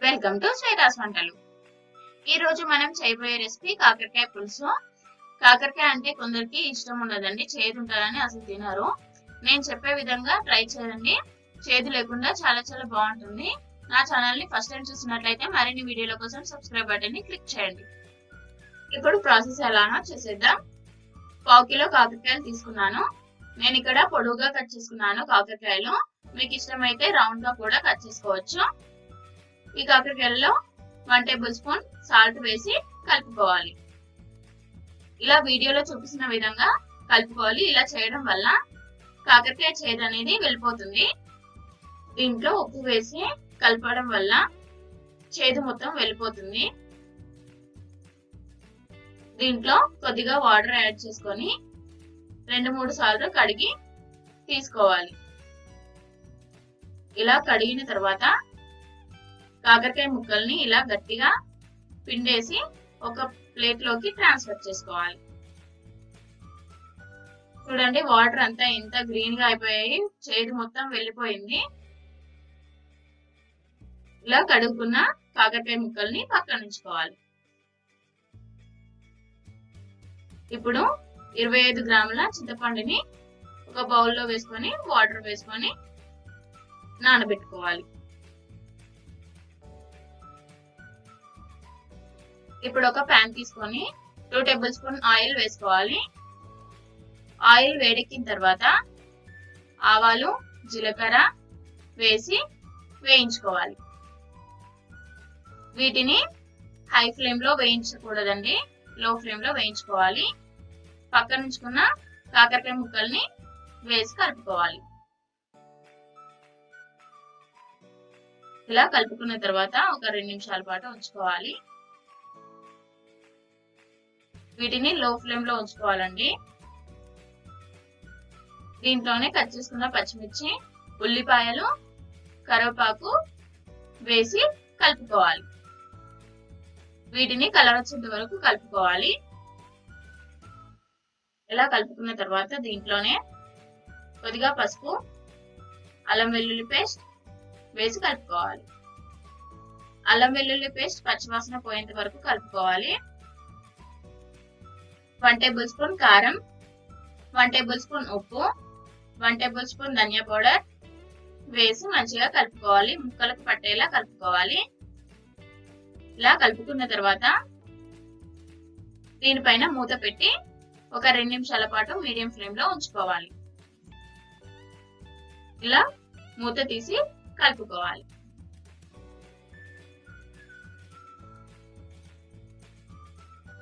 Welcome to Shweta's వంటలు. ఈ రోజు మనం చేయబోయే రెసిపీ కాకరకాయ పులుసు. కాకరకాయ అంటే కొందరికి ఇష్టం ఉండదండి, చేదు ఉంటుందని అసలు తినరు. నేను చెప్పే విధంగా ట్రై చేయండి, చేదు లేకుండా చాలా చాలా బాగుంటుంది. నా ఛానల్ ని ఫస్ట్ టైం చూసినట్లయితే మరిన్ని వీడియోల కోసం సబ్స్క్రైబ్ బటన్ ని క్లిక్ చేయండి. ఇప్పుడు ప్రాసెస్ ఎలానో చేసేద్దాం. 1/2 కిలో కాకరకాయలు తీసుకున్నాను. నేను ఇక్కడ పొడవుగా కట్ చేసుకున్నాను కాకరకాయలు. మీకు ఇష్టమైతే రౌండ్ గా కూడా కట్ చేసుకోవచ్చు. ఈ కాకరకాయల్లో 1 టేబుల్ స్పూన్ సాల్ట్ వేసి కలుపుకోవాలి. ఇలా వీడియోలో చూపిస్తున్న విధంగా కలుపుకోవాలి. ఇలా చేయడం వల్ల కాకరకాయ చేదు అనేది వెళ్ళిపోతుంది. దీంట్లో ఉప్పు వేసి కలపడం వల్ల చేదు మొత్తం వెళ్ళిపోతుంది. దీంట్లో కొద్దిగా వాటర్ యాడ్ చేసుకొని 2-3 సార్లు కడిగి తీసుకోవాలి. ఇలా కడిగిన తర్వాత కాకరకాయ ముక్కల్ని ఇలా గట్టిగా పిండేసి ఒక ప్లేట్ లోకి ట్రాన్స్ఫర్ చేసుకోవాలి. చూడండి, వాటర్ అంతా ఎంత గ్రీన్ గా అయిపోయాయి, చేదు మొత్తం వెళ్ళిపోయింది. ఇలా కడుక్కున్న కాకరకాయ ముక్కల్ని పక్కన ఉంచుకోవాలి. ఇప్పుడు 25 గ్రాముల చింతపండుని ఒక బౌల్లో వేసుకొని వాటర్ వేసుకొని నానబెట్టుకోవాలి. ఇప్పుడు ఒక ప్యాన్ తీసుకొని 2 టేబుల్ స్పూన్ ఆయిల్ వేసుకోవాలి. ఆయిల్ వేడెక్కిన తర్వాత ఆవాలు, జీలకర్ర వేసి వేయించుకోవాలి. వీటిని హై ఫ్లేమ్ లో వేయించకూడదండి, లో ఫ్లేమ్ లో వేయించుకోవాలి. పక్కన ఉంచుకున్న కాకరకాయ ముక్కల్ని వేసి కలుపుకోవాలి. ఇలా కలుపుకున్న తర్వాత ఒక 2 నిమిషాల పాటు ఉంచుకోవాలి. వీటిని లో ఫ్లేమ్ లో ఉంచుకోవాలండి. దీంట్లోనే కట్ చేసుకున్న పచ్చిమిర్చి, ఉల్లిపాయలు, కరివేపాకు వేసి కలుపుకోవాలి. వీటిని కలర్ వచ్చేంత వరకు కలుపుకోవాలి. ఇలా కలుపుకున్న తర్వాత దీంట్లోనే కొద్దిగా పసుపు, అల్లం వెల్లుల్లి పేస్ట్ వేసి కలుపుకోవాలి. అల్లం వెల్లుల్లి పేస్ట్ పచ్చివాసన పోయేంత వరకు కలుపుకోవాలి. 1 టేబుల్ స్పూన్ కారం, 1 టేబుల్ స్పూన్ ఉప్పు, 1 టేబుల్ స్పూన్ ధనియా పౌడర్ వేసి మంచిగా కలుపుకోవాలి. ముక్కలకు పట్టేలా కలుపుకోవాలి. ఇలా కలుపుకున్న తర్వాత దీనిపైన మూత పెట్టి ఒక 2 నిమిషాల పాటు మీడియం ఫ్లేమ్ లో ఉంచుకోవాలి. ఇలా మూత తీసి కలుపుకోవాలి.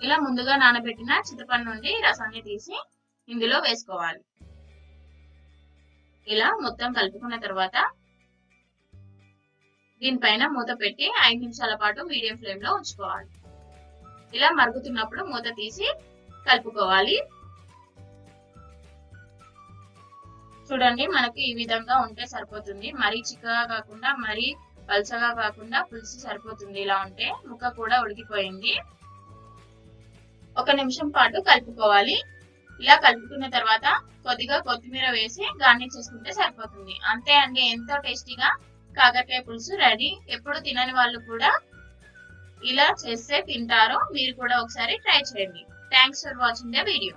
ఇలా ముందుగా నానబెట్టిన చింతపండు నుండి రసాన్ని తీసి ఇందులో వేసుకోవాలి. ఇలా మొత్తం కలుపుకున్న తర్వాత దీనిపైన మూత పెట్టి 5 నిమిషాల పాటు మీడియం ఫ్లేమ్ లో ఉంచుకోవాలి. ఇలా మరుగుతున్నప్పుడు మూత తీసి కలుపుకోవాలి. చూడండి, మనకి ఈ విధంగా ఉంటే సరిపోతుంది. మరీ చిక్కగా కాకుండా మరీ పల్చగా కాకుండా పులుసు సరిపోతుంది. ఇలా ఉంటే ముక్క కూడా ఉడికిపోయింది. 1 నిమిషం పాటు కలుపుకోవాలి. ఇలా కలుపుకున్న తర్వాత కొద్దిగా కొత్తిమీర వేసి గార్నిష్ చేసుకుంటే సరిపోతుంది. అంతే అండి, ఎంతో టేస్టీగా కాకరకాయ పులుసు రెడీ. ఎప్పుడు తినని వాళ్ళు కూడా ఇలా చేస్తే తింటారు. మీరు కూడా ఒకసారి ట్రై చేయండి. Thanks for watching the video.